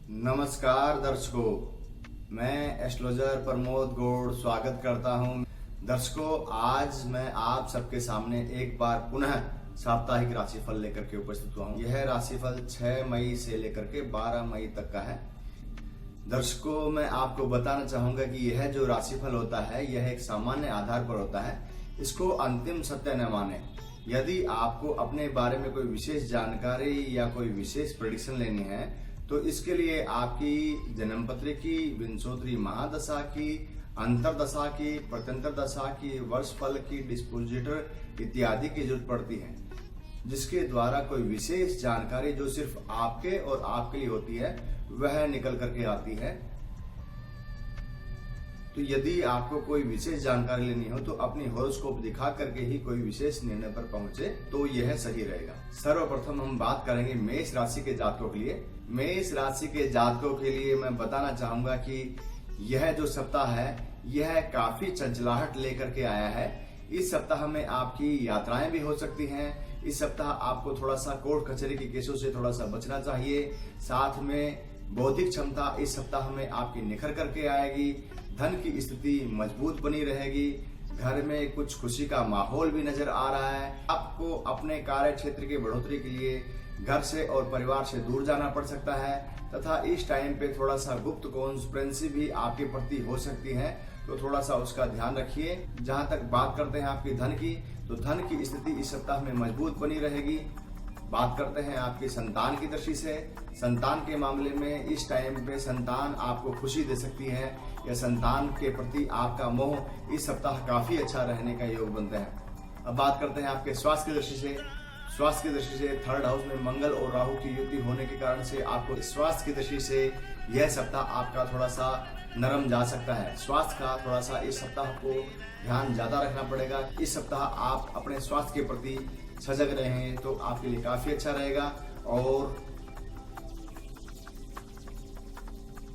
नमस्कार दर्शकों, मैं एस्ट्रोलॉजर प्रमोद गौड़ स्वागत करता हूं। दर्शकों, आज मैं आप सबके सामने एक बार पुनः साप्ताहिक राशिफल लेकर के उपस्थित हुआ हूं। यह राशिफल 6 मई से लेकर के 12 मई तक का है। दर्शकों, मैं आपको बताना चाहूंगा कि यह जो राशिफल होता है यह एक सामान्य आधार पर होता है। इसको अंतिम सत्य न माने। यदि आपको अपने बारे में कोई विशेष जानकारी या कोई विशेष प्रेडिक्शन लेनी है तो इसके लिए आपकी जन्मपत्री की, विंशोत्तरी महादशा की, अंतरदशा की, प्रत्यंतर दशा की, वर्ष फल की, डिस्पोजिटर इत्यादि की जरूरत पड़ती है, जिसके द्वारा कोई विशेष जानकारी जो सिर्फ आपके और आपके लिए होती है वह निकल करके आती है। तो यदि आपको कोई विशेष जानकारी लेनी हो तो अपनी हॉरोस्कोप दिखा करके ही कोई विशेष निर्णय पर पहुंचे तो यह सही रहेगा। सर्वप्रथम हम बात करेंगे मेष राशि के जातकों के लिए। मेष राशि के जातकों के लिए मैं बताना चाहूंगा कि यह जो सप्ताह है यह काफी चंचलाहट लेकर के आया है। इस सप्ताह में आपकी यात्राएं भी हो सकती हैं। इस सप्ताह आपको थोड़ा सा कोर्ट कचहरी के केसों से थोड़ा सा बचना चाहिए। साथ में बौद्धिक क्षमता इस सप्ताह में आपकी निखर करके आएगी। धन की स्थिति मजबूत बनी रहेगी। घर में कुछ खुशी का माहौल भी नजर आ रहा है। आपको अपने कार्य क्षेत्र की बढ़ोतरी के लिए घर से और परिवार से दूर जाना पड़ सकता है तथा इस टाइम पे थोड़ा सा गुप्त कॉन्स्पिरेंसी भी आपके प्रति हो सकती है, तो थोड़ा सा उसका ध्यान रखिए। जहां तक बात करते हैं आपकी धन की, तो धन की स्थिति इस सप्ताह में मजबूत बनी रहेगी। बात करते हैं आपकी संतान की दृष्टि से। संतान के मामले में इस टाइम पे संतान आपको खुशी दे सकती है या संतान के प्रति आपका मोह इस सप्ताह काफी अच्छा रहने का योग बनता है। अब बात करते हैं आपके स्वास्थ्य की दृष्टि से। स्वास्थ्य की दृष्टि से थर्ड हाउस में मंगल और राहु की युति होने के कारण से आपको स्वास्थ्य की दृष्टि से यह सप्ताह आपका थोड़ा सा नरम जा सकता है। स्वास्थ्य का थोड़ा सा इस सप्ताह को ध्यान ज्यादा रखना पड़ेगा। इस सप्ताह आप अपने स्वास्थ्य के प्रति सजग रहें तो आपके लिए काफी अच्छा रहेगा। और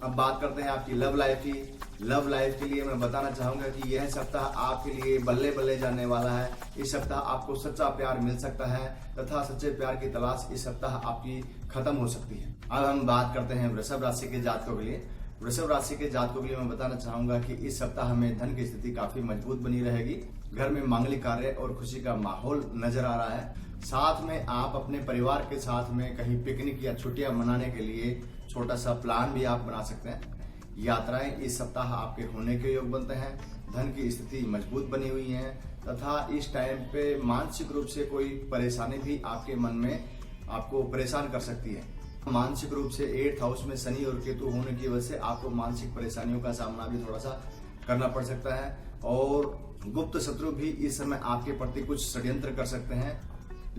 अब बात करते हैं आपकी लव लाइफ की। लव लाइफ के लिए मैं बताना चाहूंगा कि यह सप्ताह आपके लिए बल्ले बल्ले जाने वाला है। इस सप्ताह आपको सच्चा प्यार मिल सकता है तथा सच्चे प्यार की तलाश इस सप्ताह आपकी खत्म हो सकती है। अब हम बात करते हैं वृषभ राशि के जातकों के लिए। वृषभ राशि के जातकों के लिए मैं बताना चाहूंगा कि इस सप्ताह में धन की स्थिति काफी मजबूत बनी रहेगी। घर में मांगलिक कार्य और खुशी का माहौल नजर आ रहा है। साथ में आप अपने परिवार के साथ में कहीं पिकनिक या छुट्टियां मनाने के लिए छोटा सा प्लान भी आप बना सकते हैं। यात्राएं इस सप्ताह आपके होने के योग बनते हैं। धन की स्थिति मजबूत बनी हुई है तथा इस टाइम पे मानसिक रूप से कोई परेशानी भी आपके मन में आपको परेशान कर सकती है। मानसिक रूप से 8th हाउस में शनि और केतु होने की वजह से आपको मानसिक परेशानियों का सामना भी थोड़ा सा करना पड़ सकता है। और गुप्त शत्रु भी इस समय आपके प्रति कुछ षड्यंत्र कर सकते हैं,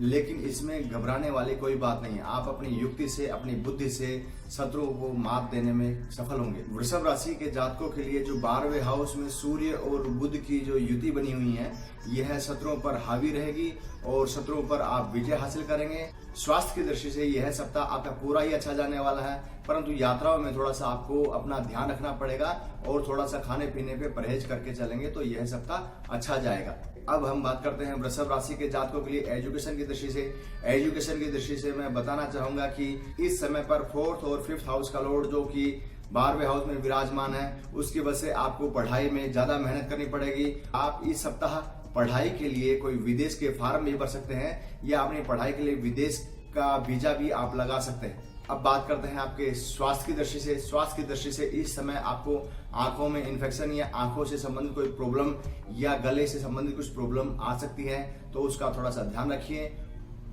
लेकिन इसमें घबराने वाली कोई बात नहीं है। आप अपनी युक्ति से, अपनी बुद्धि से शत्रुओं को मात देने में सफल होंगे। वृषभ राशि के जातकों के लिए जो 12वें हाउस में सूर्य और बुध की जो युति बनी हुई है यह शत्रुओं पर हावी रहेगी और शत्रुओं पर आप विजय हासिल करेंगे। स्वास्थ्य की दृष्टि से यह सप्ताह आपका पूरा ही अच्छा जाने वाला है, परंतु यात्राओं में थोड़ा सा आपको अपना ध्यान रखना पड़ेगा और थोड़ा सा खाने पीने पे परहेज करके चलेंगे तो यह सप्ताह अच्छा जाएगा। अब हम बात करते हैं वृषभ राशि के जातकों के लिए एजुकेशन की दृष्टि से। एजुकेशन की दृष्टि से मैं बताना चाहूंगा कि इस समय पर 4th और 5th हाउस का लॉर्ड जो कि 12वें हाउस में विराजमान है, उसकी वजह से आपको पढ़ाई में ज्यादा मेहनत करनी पड़ेगी। आप इस सप्ताह पढ़ाई के लिए कोई विदेश के फार्म भी भर सकते हैं या अपनी पढ़ाई के लिए विदेश का वीजा भी आप लगा सकते हैं। अब बात करते हैं आपके स्वास्थ्य की दृष्टि से। स्वास्थ्य की दृष्टि से इस समय आपको आंखों में इन्फेक्शन या आंखों से संबंधित कोई प्रॉब्लम या गले से संबंधित कुछ प्रॉब्लम आ सकती है, तो उसका थोड़ा सा ध्यान रखिए।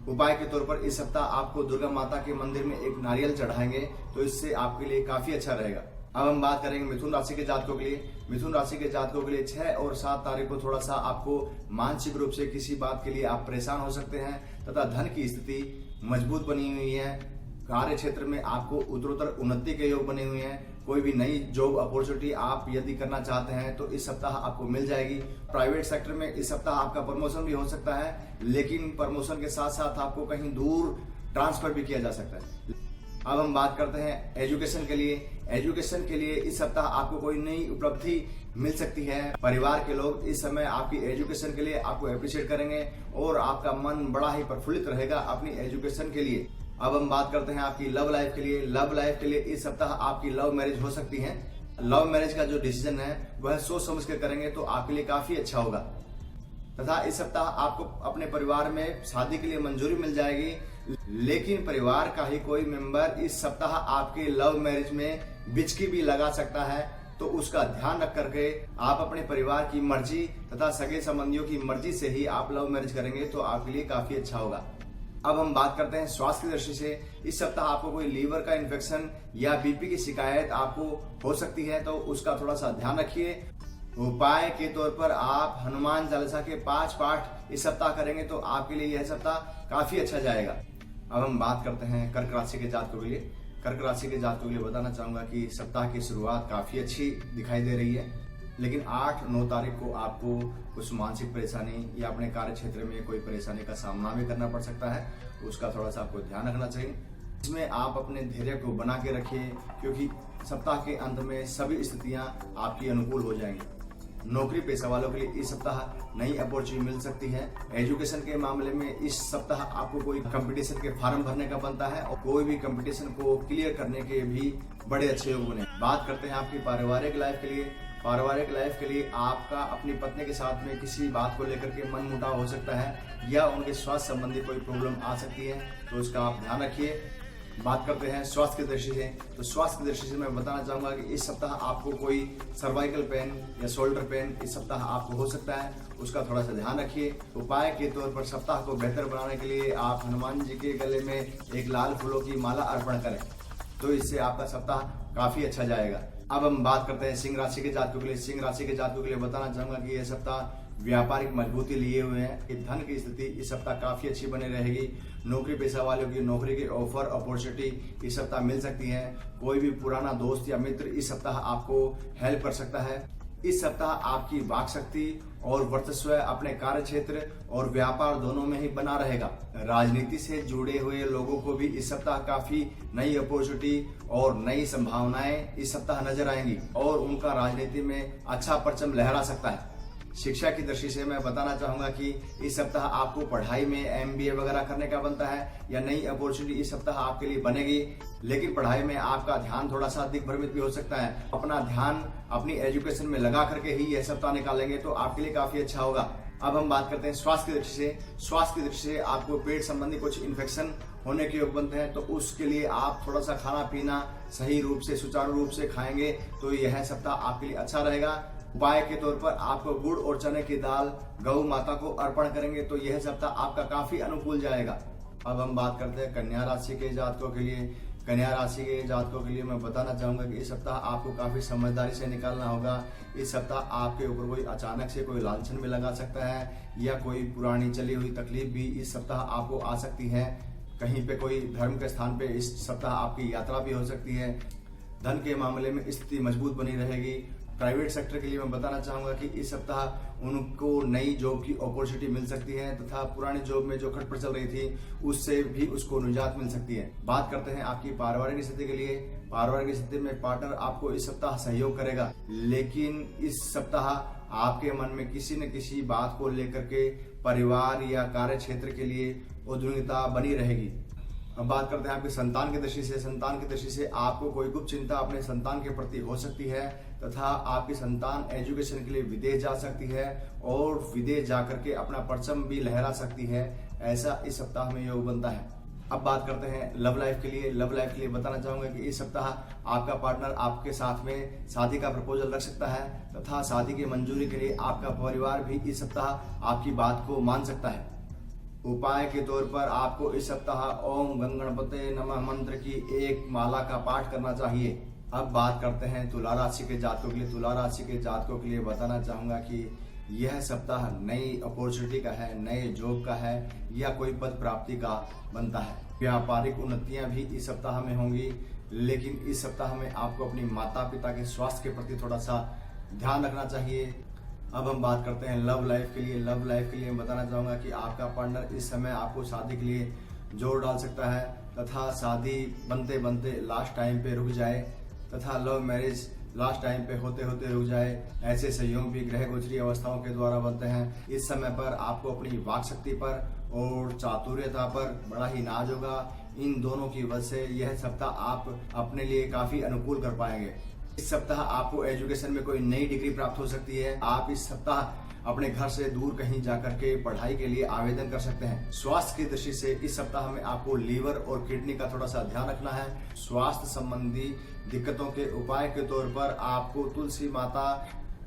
उपाय के तौर पर इस सप्ताह आपको दुर्गा माता के मंदिर में एक नारियल चढ़ाएंगे तो इससे आपके लिए काफी अच्छा रहेगा। अब हम बात करेंगे मिथुन राशि के जातकों के लिए। मिथुन राशि के जातकों के लिए 6 और 7 तारीख को थोड़ा सा आपको मानसिक रूप से किसी बात के लिए आप परेशान हो सकते हैं तथा धन की स्थिति मजबूत बनी हुई है। कार्य क्षेत्र में आपको उत्तरोत्तर उन्नति के योग बने हुए हैं। कोई भी नई जॉब अपॉर्चुनिटी आप यदि करना चाहते हैं तो इस सप्ताह आपको मिल जाएगी। प्राइवेट सेक्टर में इस सप्ताह आपका प्रमोशन भी हो सकता है, लेकिन प्रमोशन के साथ साथ आपको कहीं दूर ट्रांसफर भी किया जा सकता है। अब हम बात करते हैं एजुकेशन के लिए। एजुकेशन के लिए इस सप्ताह आपको कोई नई उपलब्धि मिल सकती है। परिवार के लोग इस समय आपकी एजुकेशन के लिए आपको अप्रिशिएट करेंगे और आपका मन बड़ा ही प्रफुल्लित रहेगा अपनी एजुकेशन के लिए। अब हम बात करते हैं आपकी लव लाइफ के लिए। लव लाइफ के लिए इस सप्ताह आपकी लव मैरिज हो सकती है। लव मैरिज का जो डिसीजन है वह सोच समझ कर करेंगे तो आपके लिए काफी अच्छा होगा। तथा इस सप्ताह आपको अपने परिवार में शादी के लिए मंजूरी मिल जाएगी, लेकिन परिवार का ही कोई मेंबर इस सप्ताह आपके लव मैरिज में बिचकी भी लगा सकता है। तो उसका ध्यान रख करके आप अपने परिवार की मर्जी तथा सगे संबंधियों की मर्जी से ही आप लव मैरिज करेंगे तो आपके लिए काफी अच्छा होगा। अब हम बात करते हैं स्वास्थ्य की दृष्टि से। इस सप्ताह आपको कोई लीवर का इन्फेक्शन या बीपी की शिकायत आपको हो सकती है, तो उसका थोड़ा सा ध्यान रखिए। उपाय के तौर पर आप हनुमान चालीसा के 5 पाठ इस सप्ताह करेंगे तो आपके लिए यह सप्ताह काफी अच्छा जाएगा। अब हम बात करते हैं कर्क राशि के जातकों के लिए। कर्क राशि के जातकों के लिए बताना चाहूंगा कि सप्ताह की शुरुआत काफी अच्छी दिखाई दे रही है, लेकिन 8-9 तारीख को आपको कुछ मानसिक परेशानी या अपने कार्य क्षेत्र में कोई परेशानी का सामना भी करना पड़ सकता है। उसका थोड़ा सा आपको ध्यान रखना चाहिए। इसमें आप अपने धैर्य को बना के रखिए, क्योंकि सप्ताह के अंत में सभी स्थितियां आपकी अनुकूल हो जाएंगी। नौकरी पेशा वालों के लिए इस सप्ताह नई अपॉर्चुनिटी मिल सकती है। एजुकेशन के मामले में इस सप्ताह आपको कोई कंपटीशन के फॉर्म भरने का बनता है और कोई भी कंपटीशन को क्लियर करने के भी बड़े अच्छे योग बने। बात करते हैं आपकी पारिवारिक लाइफ के लिए। पारिवारिक लाइफ के लिए आपका अपनी पत्नी के साथ में किसी बात को लेकर के मनमुटाव हो सकता है या उनके स्वास्थ्य संबंधी कोई प्रॉब्लम आ सकती है, तो उसका आप ध्यान रखिए। बात करते हैं स्वास्थ्य की दृष्टि से। तो स्वास्थ्य की दृष्टि से मैं बताना चाहूंगा कि इस सप्ताह आपको कोई सर्वाइकल पेन या शोल्डर पेन इस सप्ताह आपको हो सकता है, उसका थोड़ा सा ध्यान रखिए। उपाय के तौर पर सप्ताह को बेहतर बनाने के लिए आप हनुमान जी के गले में एक लाल फूलों की माला अर्पण करें, तो इससे आपका सप्ताह काफी अच्छा जाएगा। अब हम बात करते हैं सिंह राशि के जातकों के लिए। सिंह राशि के जातकों के लिए बताना चाहूंगा कि यह सप्ताह व्यापारिक मजबूती लिए हुए हैं। कि धन की स्थिति इस सप्ताह काफी अच्छी बनी रहेगी। नौकरी पेशा वालों की नौकरी के ऑफर अपॉर्चुनिटी इस सप्ताह मिल सकती है। कोई भी पुराना दोस्त या मित्र इस सप्ताह आपको हेल्प कर सकता है। इस सप्ताह आपकी वाक शक्ति और वर्चस्व अपने कार्य क्षेत्र और व्यापार दोनों में ही बना रहेगा। राजनीति से जुड़े हुए लोगों को भी इस सप्ताह काफी नई अपॉर्चुनिटी और नई संभावनाएं इस सप्ताह नजर आएंगी और उनका राजनीति में अच्छा परचम लहरा सकता है। शिक्षा की दृष्टि से मैं बताना चाहूंगा कि इस सप्ताह आपको पढ़ाई में MBA वगैरह करने का बनता है या नई अपॉर्चुनिटी इस सप्ताह आपके लिए बनेगी, लेकिन पढ़ाई में आपका ध्यान थोड़ा सा दिग्भ्रमित भी हो सकता है। अपना ध्यान अपनी एजुकेशन में लगा करके ही यह सप्ताह निकालेंगे तो आपके लिए काफी अच्छा होगा। अब हम बात करते हैं स्वास्थ्य की दृष्टि से। स्वास्थ्य की दृष्टि से आपको पेट संबंधी कुछ इन्फेक्शन होने के योग बनते हैं, तो उसके लिए आप थोड़ा सा खाना पीना सही रूप से सुचारू रूप से खाएंगे तो यह सप्ताह आपके लिए अच्छा रहेगा। उपाय के तौर पर आपको गुड़ और चने की दाल गौ माता को अर्पण करेंगे तो यह सप्ताह आपका काफी अनुकूल जाएगा। अब हम बात करते हैं कन्या राशि के जातकों के लिए। कन्या राशि के जातकों के लिए मैं बताना चाहूंगा कि इस सप्ताह आपको काफी समझदारी से निकालना होगा। इस सप्ताह आपके ऊपर कोई अचानक से कोई लांछन भी लगा सकता है या कोई पुरानी चली हुई तकलीफ भी इस सप्ताह आपको आ सकती है। कहीं पे कोई धर्म के स्थान पे इस सप्ताह आपकी यात्रा भी हो सकती है। धन के मामले में स्थिति मजबूत बनी रहेगी। प्राइवेट सेक्टर के लिए मैं बताना चाहूंगा कि इस सप्ताह उनको नई जॉब की अपॉर्चुनिटी मिल सकती है तथा पुरानी जॉब में जो खटपट चल रही थी उससे भी उसको निजात मिल सकती है। बात करते हैं आपकी पारिवारिक स्थिति के लिए। पारिवारिक स्थिति में पार्टनर आपको इस सप्ताह सहयोग करेगा, लेकिन इस सप्ताह आपके मन में किसी न किसी बात को लेकर के परिवार या कार्य क्षेत्र के लिए उद्विग्नता बनी रहेगी। अब बात करते हैं आपकी संतान की दृष्टि से। संतान की दृष्टि से आपको कोई गुप्त चिंता अपने संतान के प्रति हो सकती है तथा आपकी संतान एजुकेशन के लिए विदेश जा सकती है और विदेश जाकर के अपना परचम भी लहरा सकती है। ऐसा इस सप्ताह में योग बनता है। अब बात करते हैं लव लाइफ के लिए। लव लाइफ के लिए बताना चाहूंगा कि इस सप्ताह आपका पार्टनर आपके साथ में शादी का प्रपोजल रख सकता है तथा शादी की मंजूरी के लिए आपका परिवार भी इस सप्ताह आपकी बात को मान सकता है। उपाय के तौर पर आपको इस सप्ताह ओम गंगणपते नमः मंत्र की एक माला का पाठ करना चाहिए। अब बात करते हैं तुला राशि के जातकों के लिए। तुला राशि के जातकों के लिए बताना चाहूंगा कि यह सप्ताह नई अपॉर्चुनिटी का है, नए जॉब का है या कोई पद प्राप्ति का बनता है। व्यापारिक उन्नतियां भी इस सप्ताह में होंगी, लेकिन इस सप्ताह में आपको अपनी माता पिता के स्वास्थ्य के प्रति थोड़ा सा ध्यान रखना चाहिए। अब हम बात करते हैं लव लाइफ के लिए। लव लाइफ के लिए मैं बताना चाहूंगा कि आपका पार्टनर इस समय आपको शादी के लिए जोर डाल सकता है तथा शादी बनते बनते लास्ट टाइम पे रुक जाए तथा लव मैरिज लास्ट टाइम पे होते होते रुक जाए। ऐसे संयोग भी ग्रह गोचरी अवस्थाओं के द्वारा बनते हैं। इस समय पर आपको अपनी वाक शक्ति पर और चातुर्यता पर बड़ा ही नाज होगा। इन दोनों की वजह से यह सप्ताह आप अपने लिए काफी अनुकूल कर पाएंगे। इस सप्ताह आपको एजुकेशन में कोई नई डिग्री प्राप्त हो सकती है। आप इस सप्ताह अपने घर से दूर कहीं जाकर के पढ़ाई के लिए आवेदन कर सकते हैं। स्वास्थ्य की दृष्टि से इस सप्ताह में आपको लीवर और किडनी का थोड़ा सा ध्यान रखना है। स्वास्थ्य संबंधी दिक्कतों के उपाय के तौर पर आपको तुलसी माता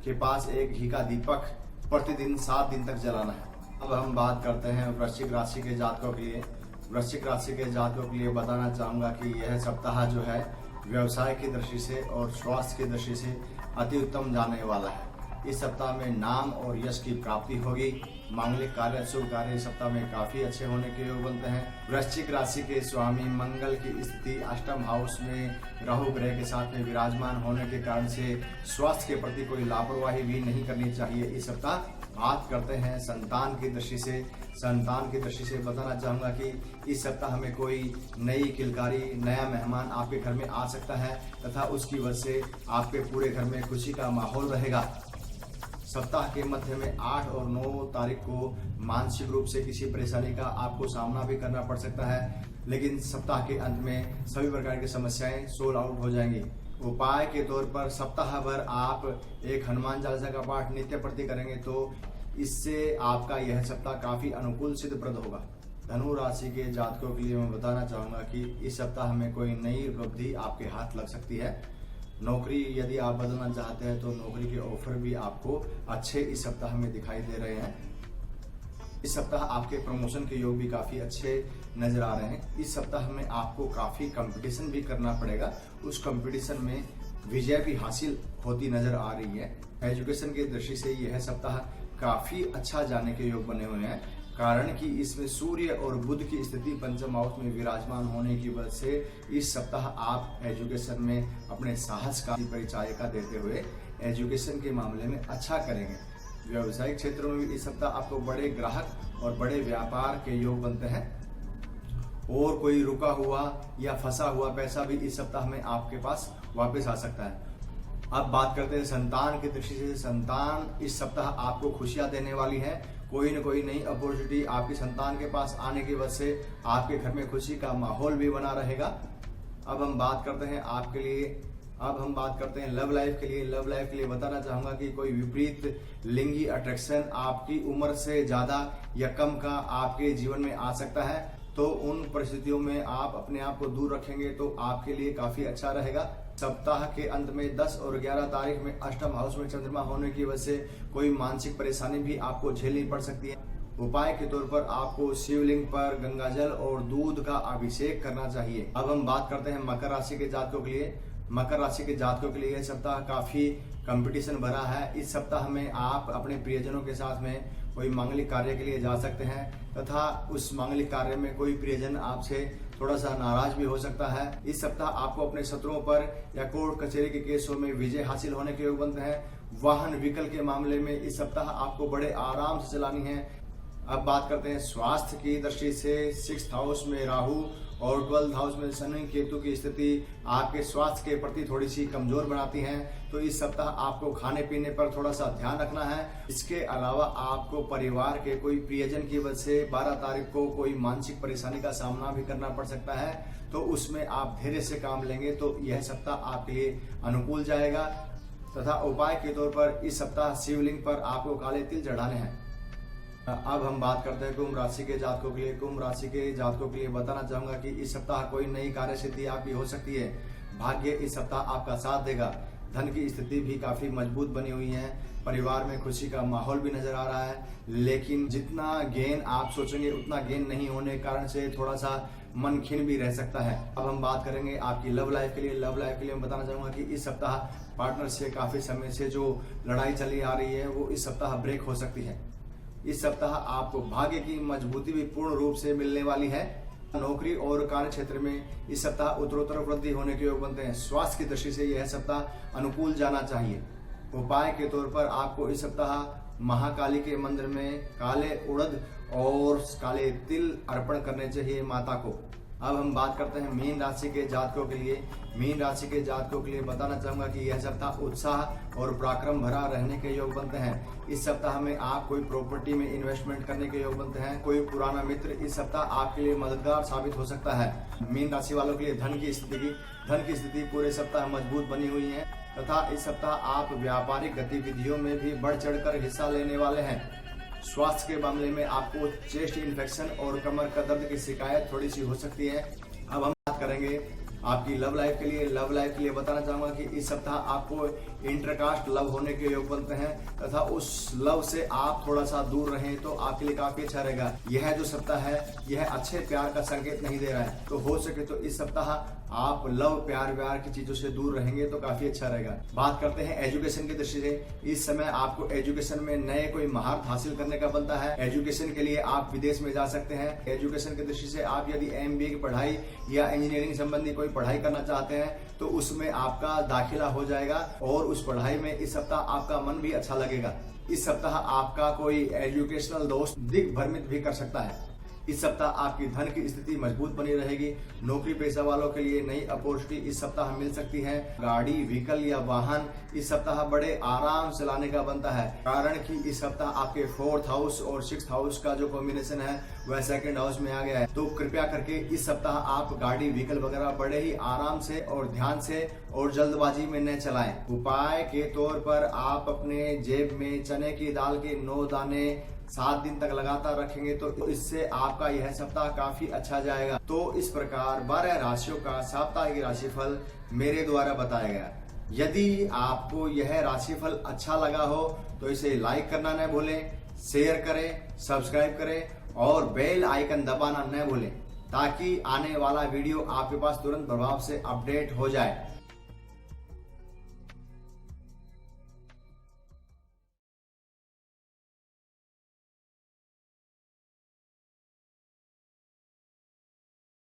के पास एक घी का दीपक प्रतिदिन 7 दिन तक जलाना है। अब हम बात करते हैं वृश्चिक राशि के जातकों के लिए। वृश्चिक राशि के जातकों के लिए बताना चाहूंगा कि यह सप्ताह जो है व्यवसाय की दृष्टि से और स्वास्थ्य की दृष्टि से अति उत्तम जाने वाला है। इस सप्ताह में नाम और यश की प्राप्ति होगी। मांगलिक कार्य, शुभ कार्य इस सप्ताह में काफी अच्छे होने के योग बनते हैं। वृश्चिक राशि के स्वामी मंगल की स्थिति अष्टम हाउस में राहु ग्रह के साथ में विराजमान होने के कारण से स्वास्थ्य के प्रति कोई लापरवाही भी नहीं करनी चाहिए। इस सप्ताह बात करते हैं संतान की दृष्टि से। संतान की दृष्टि से बताना चाहूंगा कि इस सप्ताह में कोई नई किलकारी, नया मेहमान आपके घर में आ सकता है तथा उसकी वजह से आपके पूरे घर में खुशी का माहौल रहेगा। सप्ताह के मध्य में 8 और 9 तारीख को मानसिक रूप से किसी परेशानी का आपको सामना भी करना पड़ सकता है, लेकिन सप्ताह के अंत में सभी प्रकार की समस्याएं सोल्व आउट हो जाएंगी। उपाय के तौर पर सप्ताह भर आप एक हनुमान चालीसा का पाठ नित्य प्रति करेंगे तो इससे आपका यह सप्ताह काफी अनुकूल सिद्धप्रद होगा। धनु राशि के जातकों के लिए मैं बताना चाहूंगा कि इस सप्ताह में कोई नई उपलब्धि आपके हाथ लग सकती है। नौकरी यदि आप बदलना चाहते हैं तो नौकरी के ऑफर भी आपको अच्छे इस सप्ताह में दिखाई दे रहे हैं। इस सप्ताह आपके प्रमोशन के योग भी काफी अच्छे नजर आ रहे हैं। इस सप्ताह में आपको काफी कंपटीशन भी करना पड़ेगा। उस कंपटीशन में विजय भी हासिल होती नजर आ रही है। एजुकेशन की दृष्टि से यह सप्ताह काफी अच्छा जाने के योग बने हुए हैं, कारण कि इसमें सूर्य और बुध की स्थिति पंचम हाउस में विराजमान होने की वजह से इस सप्ताह आप एजुकेशन में अपने साहस का परिचय का देते हुए एजुकेशन के मामले में अच्छा करेंगे। व्यवसायिक क्षेत्रों में भी इस सप्ताह आपको बड़े ग्राहक और बड़े व्यापार के योग बनते हैं और कोई रुका हुआ या फंसा हुआ पैसा भी इस सप्ताह में आपके पास वापस आ सकता है। अब बात करते हैं संतान की दृष्टि से। संतान इस सप्ताह आपको खुशियां देने वाली है। कोई न कोई नई अपॉर्चुनिटी आपकी संतान के पास आने की वजह से आपके घर में खुशी का माहौल भी बना रहेगा। अब हम बात करते हैं आपके लिए, अब हम बात करते हैं लव लाइफ के लिए। लव लाइफ के लिए बताना चाहूंगा कि कोई विपरीत लिंगी अट्रैक्शन आपकी उम्र से ज्यादा या कम का आपके जीवन में आ सकता है, तो उन परिस्थितियों में आप अपने आप को दूर रखेंगे तो आपके लिए काफी अच्छा रहेगा। सप्ताह के अंत में 10 और 11 तारीख में अष्टम हाउस में चंद्रमा होने की वजह से कोई मानसिक परेशानी भी आपको झेलनी पड़ सकती है। उपाय के तौर पर आपको शिवलिंग पर गंगाजल और दूध का अभिषेक करना चाहिए। अब हम बात करते हैं मकर राशि के जातकों के लिए। मकर राशि के जातकों के लिए यह सप्ताह काफी कंपटीशन भरा है। इस सप्ताह में आप अपने प्रियजनों के साथ में कोई मांगलिक कार्य के लिए जा सकते हैं तथा उस मांगलिक कार्य में कोई प्रियजन आपसे थोड़ा सा नाराज भी हो सकता है। इस सप्ताह आपको अपने शत्रुओं पर या कोर्ट कचहरी के केसों में विजय हासिल होने के योग बनते हैं। वाहन व्हीकल के मामले में इस सप्ताह आपको बड़े आराम से चलानी है। अब बात करते हैं स्वास्थ्य की दृष्टि से। 6th हाउस में राहु और 12th हाउस में शनि केतु की स्थिति आपके स्वास्थ्य के प्रति थोड़ी सी कमजोर बनाती है, तो इस सप्ताह आपको खाने पीने पर थोड़ा सा ध्यान रखना है। इसके अलावा आपको परिवार के कोई प्रियजन की वजह से 12 तारीख को कोई मानसिक परेशानी का सामना भी करना पड़ सकता है, तो उसमें आप धैर्य से काम लेंगे तो यह सप्ताह आपके लिए अनुकूल जाएगा। तथा उपाय के तौर पर इस सप्ताह शिवलिंग पर आपको काले तिल चढ़ाने हैं। अब हम बात करते हैं कुंभ राशि के जातकों के लिए। कुंभ राशि के जातकों के लिए बताना चाहूंगा कि इस सप्ताह कोई नई कार्य सिद्धि आपकी हो सकती है। भाग्य इस सप्ताह आपका साथ देगा। धन की स्थिति भी काफी मजबूत बनी हुई है। परिवार में खुशी का माहौल भी नजर आ रहा है, लेकिन जितना गेन आप सोचेंगे उतना गेन नहीं होने के कारण से थोड़ा सा मन खिन भी रह सकता है। अब हम बात करेंगे आपकी लव लाइफ के लिए। लव लाइफ के लिए मैं बताना चाहूंगा कि इस सप्ताह पार्टनर से काफी समय से जो लड़ाई चली आ रही है वो इस सप्ताह ब्रेक हो सकती है। इस सप्ताह आपको भाग्य की मजबूती भी पूर्ण रूप से मिलने वाली है। नौकरी और कार्य क्षेत्र में इस सप्ताह उत्तरोत्तर वृद्धि होने के योग बनते हैं। स्वास्थ्य की दृष्टि से यह सप्ताह अनुकूल जाना चाहिए। उपाय के तौर पर आपको इस सप्ताह महाकाली के मंदिर में काले उड़द और काले तिल अर्पण करने चाहिए माता को। अब हम बात करते हैं मीन राशि के जातकों के लिए। मीन राशि के जातकों के लिए बताना चाहूंगा कि यह सप्ताह उत्साह और पराक्रम भरा रहने के योग बनते हैं। इस सप्ताह में आप कोई प्रॉपर्टी में इन्वेस्टमेंट करने के योग बनते हैं। कोई पुराना मित्र इस सप्ताह आपके लिए मददगार साबित हो सकता है। मीन राशि वालों के लिए धन की स्थिति पूरे सप्ताह मजबूत बनी हुई है तथा इस सप्ताह आप व्यापारिक गतिविधियों में भी बढ़ चढ़कर हिस्सा लेने वाले हैं। स्वास्थ्य के मामले में आपको चेस्ट इन्फेक्शन और कमर का दर्द की शिकायत थोड़ी सी हो सकती है। अब हम बात करेंगे आपकी लव लाइफ के लिए। लव लाइफ के लिए बताना चाहूंगा कि इस सप्ताह आपको इंटरकास्ट लव होने के योग बनते हैं तथा उस लव से आप थोड़ा सा दूर रहें तो आपके लिए काफी अच्छा रहेगा। यह जो सप्ताह है यह अच्छे प्यार का संकेत नहीं दे रहा है, तो हो सके तो इस सप्ताह आप लव प्यार की चीजों से दूर रहेंगे तो काफी अच्छा रहेगा। बात करते हैं एजुकेशन की दृष्टि से। इस समय आपको एजुकेशन में नए कोई महारत हासिल करने का बनता है। एजुकेशन के लिए आप विदेश में जा सकते हैं। एजुकेशन की दृष्टि से आप यदि MBA की पढ़ाई या इंजीनियरिंग संबंधी कोई पढ़ाई करना चाहते हैं तो उसमें आपका दाखिला हो जाएगा और उस पढ़ाई में इस सप्ताह आपका मन भी अच्छा लगेगा। इस सप्ताह आपका कोई एजुकेशनल दोस्त दिग्भ्रमित भी कर सकता है। इस सप्ताह आपकी धन की स्थिति मजबूत बनी रहेगी। नौकरी पेशा वालों के लिए नई अपॉर्चुनिटी इस सप्ताह मिल सकती है। गाड़ी, व्हीकल या वाहन इस सप्ताह बड़े आराम से लाने का बनता है, कारण कि इस सप्ताह आपके 4th हाउस और 6th हाउस का जो कॉम्बिनेशन है वह 2nd हाउस में आ गया है। तो कृपया करके इस सप्ताह आप गाड़ी, व्हीकल वगैरह बड़े ही आराम से और ध्यान से और जल्दबाजी में न चलाएं। उपाय के तौर पर आप अपने जेब में चने की दाल के 9 दाने 7 दिन तक लगातार रखेंगे तो इससे आपका यह सप्ताह काफी अच्छा जाएगा। तो इस प्रकार 12 राशियों का साप्ताहिक राशिफल मेरे द्वारा बताया गया। यदि आपको यह राशिफल अच्छा लगा हो तो इसे लाइक करना न भूलें, शेयर करें, सब्सक्राइब करें और बेल आइकन दबाना न भूलें ताकि आने वाला वीडियो आपके पास तुरंत प्रभाव से अपडेट हो जाए।